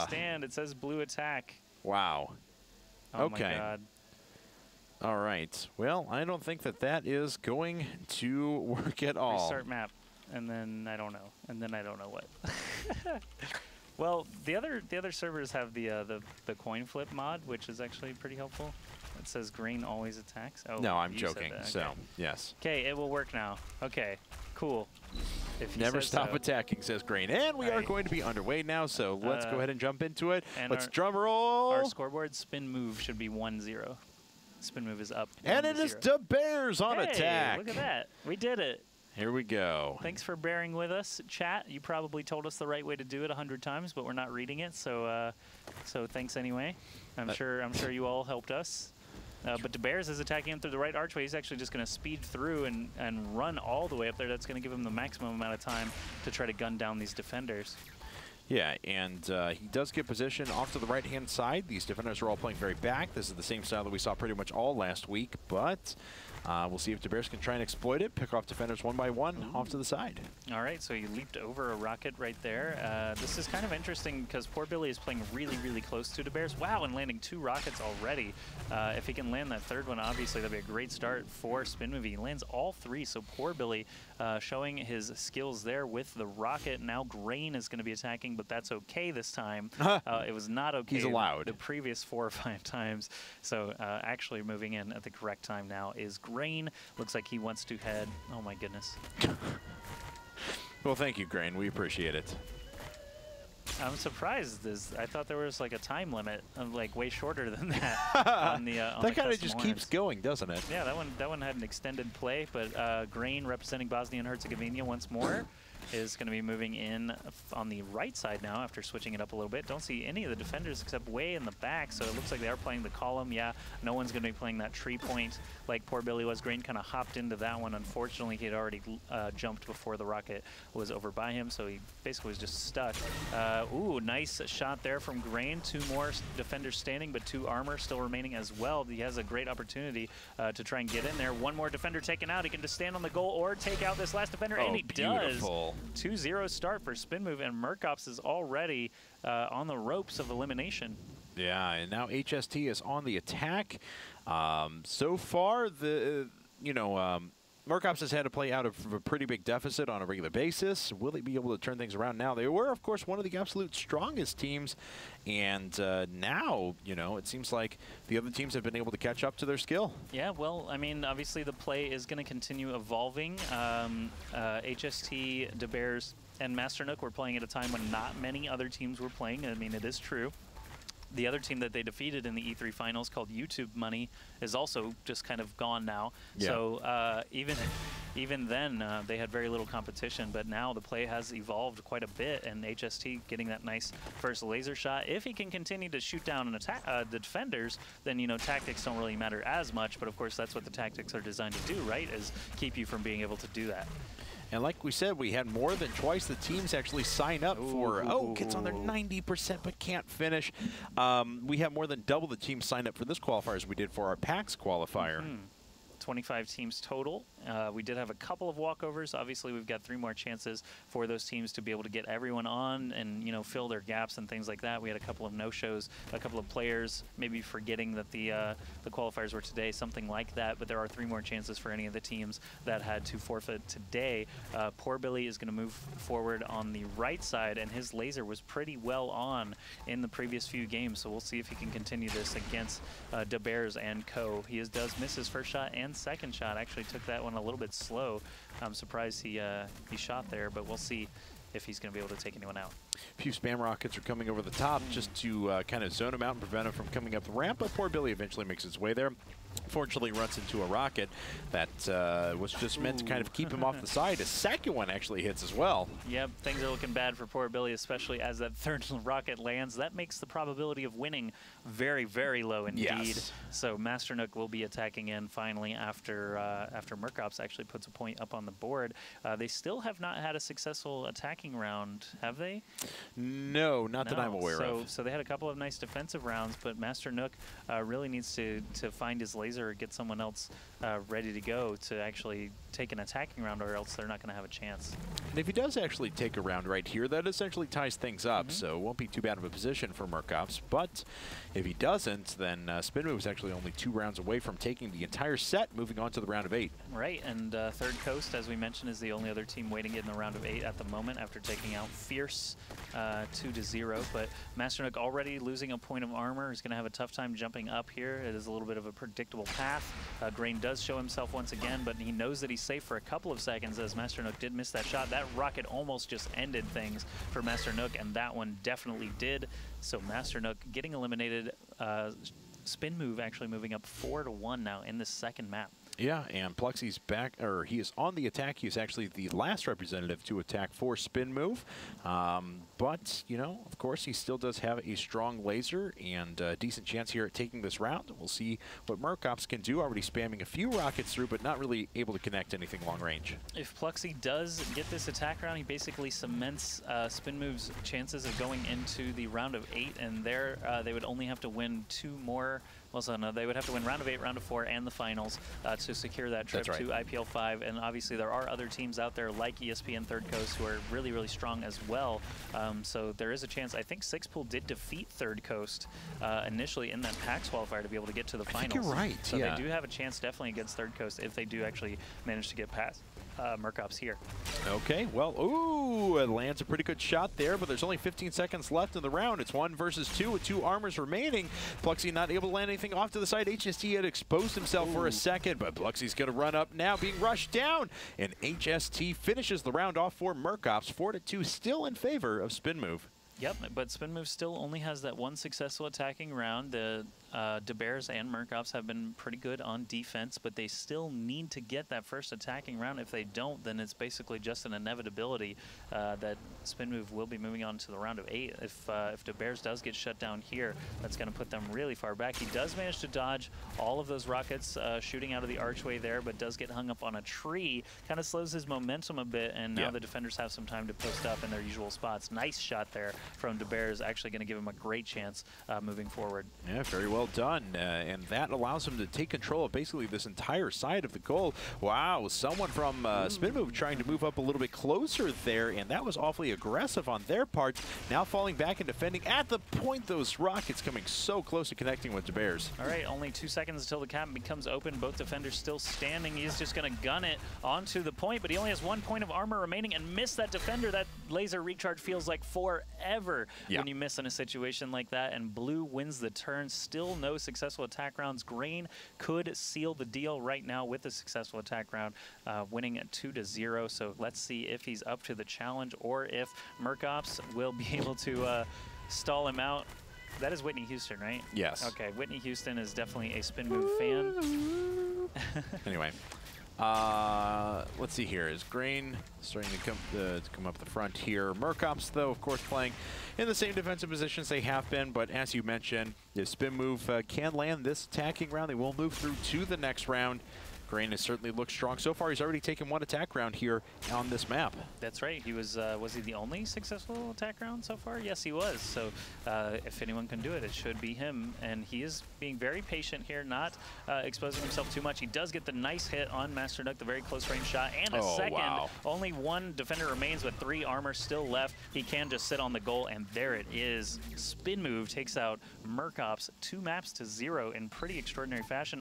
understand. It says blue attack. Wow. Oh okay. my God. All right. Well, I don't think that is going to work at all. Restart map, and then I don't know, and then I don't know what. Well, the other servers have the coin flip mod, which is actually pretty helpful. It says green always attacks. Oh, no, I'm you joking. said that. So Okay. yes. Okay, it will work now. Okay, cool. If Never stop attacking, says green. And we are going to be underway now, so let's go ahead and jump into it. Let's drum roll. Our scoreboard spin move should be 1-0. Spin move is up. And it is the Bears on attack. Look at that. We did it. Here we go. Thanks for bearing with us, chat. You probably told us the right way to do it 100 times, but we're not reading it, so so thanks anyway. I'm sure you all helped us. But De Beers is attacking him through the right archway. He's actually just going to speed through and run all the way up there. That's going to give him the maximum amount of time to try to gun down these defenders. Yeah, and he does get position off to the right-hand side. These defenders are all playing very back. This is the same style that we saw pretty much all last week, but we'll see if De Beers can try and exploit it, pick off defenders one by one off to the side. All right, so he leaped over a rocket right there. This is kind of interesting because poor Billy is playing really, really close to De Beers. Wow, and landing 2 rockets already. If he can land that third one, obviously that'd be a great start for Spin Movie. He lands all 3, so poor Billy showing his skills there with the rocket. Now Grain is going to be attacking, but that's okay this time. It was not okay. He's allowed. The previous 4 or 5 times. So actually moving in at the correct time now is Grain. Looks like he wants to head. Oh my goodness. Well, thank you, Grain. We appreciate it. I'm surprised. I thought there was like a time limit, like way shorter than that on the. That kind of just keeps going, doesn't it? Yeah, that one had an extended play, but Grain representing Bosnia and Herzegovina once more is going to be moving in on the right side now after switching it up a little bit. Don't see any of the defenders except way in the back, so it looks like they are playing the column. Yeah, no one's going to be playing that tree point like poor Billy was. Grain kind of hopped into that one. Unfortunately, he had already jumped before the rocket was over by him, so he basically was just stuck. Ooh, nice shot there from Grain. 2 more defenders standing, but 2 armor still remaining as well. He has a great opportunity to try and get in there. 1 more defender taken out. He can just stand on the goal or take out this last defender, and he beautiful. does. 2-0 start for Spin Move, and Mercops is already on the ropes of elimination. Yeah, and now HST is on the attack. So far, Mercops has had to play out of a pretty big deficit on a regular basis. Will they be able to turn things around now? They were, of course, one of the absolute strongest teams, and now, it seems like the other teams have been able to catch up to their skill. Yeah, well, I mean, obviously the play is going to continue evolving. HST, De Beers, and Master Nook were playing at a time when not many other teams were playing. I mean, it is true. The other team that they defeated in the E3 finals, called YouTube Money, is also just kind of gone now. Yeah. So even then, they had very little competition, but now the play has evolved quite a bit, and HST getting that nice first laser shot. If he can continue to shoot down and attack the defenders, then, tactics don't really matter as much, but of course that's what the tactics are designed to do, right, is keep you from being able to do that. And like we said, we had more than twice the teams actually sign up for, gets on their 90% but can't finish. We have more than double the teams sign up for this qualifier as we did for our PAX qualifier. 25 teams total. We did have a couple of walkovers. Obviously, we've got 3 more chances for those teams to be able to get everyone on and, fill their gaps and things like that. We had a couple of no-shows, a couple of players maybe forgetting that the qualifiers were today, something like that. But there are 3 more chances for any of the teams that had to forfeit today. Poor Billy is going to move forward on the right side, and his laser was pretty well on in the previous few games. So we'll see if he can continue this against De Beers and co. He does miss his first shot and second shot. Actually took that one a little bit slow. I'm surprised he shot there, but we'll see if he's going to be able to take anyone out. A few spam rockets are coming over the top just to kind of zone him out and prevent him from coming up the ramp, but poor Billy eventually makes his way there. Fortunately, runs into a rocket that was just meant to kind of keep him off the side. A second one actually hits as well. Yep, things are looking bad for poor Billy, especially as that third rocket lands. That makes the probability of winning very, very low indeed. Yes. So Master Nook will be attacking in finally after Mercops actually puts a point up on the board. They still have not had a successful attacking round, have they? No, not that I'm aware of. So they had a couple of nice defensive rounds, but Master Nook really needs to find his laser laser or get someone else ready to go to actually take an attacking round, or else they're not going to have a chance. And if he does actually take a round right here, that essentially ties things up, so it won't be too bad of a position for Merc. But if he doesn't, then Spin Move is actually only 2 rounds away from taking the entire set, moving on to the round of 8. Right, and Third Coast, as we mentioned, is the only other team waiting in the round of 8 at the moment after taking out Fierce 2-0. But Master Nook already losing a point of armor, is going to have a tough time jumping up here. It is a little bit of a predictable path. Grain does show himself once again, but he knows that he's safe for a couple of seconds, as Master Nook did miss that shot. That rocket almost just ended things for Master Nook, and that one definitely did. So Master Nook getting eliminated. Spin Move actually moving up 4-1 now in the second map. Yeah, and Pluxy's back, or he is on the attack. He is actually the last representative to attack for Spin Move. But, you know, of course, he still does have a strong laser and a decent chance here at taking this round. We'll see what Mercops can do. Already spamming a few rockets through, but not really able to connect anything long range. If Pluxy does get this attack round, he basically cements Spin Move's chances of going into the round of 8, and there they would only have to win 2 more. Well, so no, they would have to win round of 8, round of 4, and the finals to secure that trip to IPL5. And obviously, there are other teams out there like ESPN Third Coast who are really, really strong as well. So there is a chance. I think Sixpool did defeat Third Coast initially in that PAX qualifier to be able to get to the finals. I think you're right. So they do have a chance definitely against Third Coast if they do actually manage to get past Mercops here. Okay, well, ooh, it lands a pretty good shot there, but there's only 15 seconds left in the round. It's 1 versus 2 with 2 armors remaining. Pluxy not able to land anything off to the side. HST had exposed himself for a second, but Pluxy's going to run up now, being rushed down, and HST finishes the round off for Mercops. 4-2, still in favor of Spin Move. Yep, but Spin Move still only has that 1 successful attacking round. The De Bears and Mercops have been pretty good on defense, but they still need to get that first attacking round. If they don't, then it's basically just an inevitability that Spin Move will be moving on to the round of 8. If De Bears does get shut down here, that's going to put them really far back. He does manage to dodge all of those rockets shooting out of the archway there, but does get hung up on a tree. Kind of slows his momentum a bit, and now the defenders have some time to post up in their usual spots. Nice shot there from De Bears, actually going to give him a great chance moving forward. Yeah, very well done, and that allows him to take control of basically this entire side of the goal. Wow, someone from Spin Move trying to move up a little bit closer there, and that was awfully aggressive on their part. Now falling back and defending at the point. Those rockets coming so close to connecting with De Bears. All right, only 2 seconds until the cap becomes open. Both defenders still standing. He's just going to gun it onto the point, but he only has 1 point of armor remaining and missed that defender. That laser recharge feels like forever when you miss in a situation like that, and Blue wins the turn. Still no successful attack rounds. Green could seal the deal right now with a successful attack round, winning at 2-0. So let's see if he's up to the challenge or if Mercops will be able to stall him out. That is Whitney Houston, right? Yes. Okay, Whitney Houston is definitely a Spin Move fan. Anyway, let's see here. Is Grain starting to come up the front here? Mercops, though, of course, playing in the same defensive positions they have been, but as you mentioned, if Spin Move can land this attacking round, they will move through to the next round. Grain has certainly looked strong. So far, he's already taken 1 attack round here on this map. That's right. He was he the only successful attack round so far? Yes, he was. So if anyone can do it, it should be him. And he is being very patient here, not exposing himself too much. He does get the nice hit on Master Nook, the very close range shot, and a second. Wow. Only 1 defender remains with 3 armor still left. He can just sit on the goal, and there it is. Spin Move takes out Mercops 2 maps to 0 in pretty extraordinary fashion.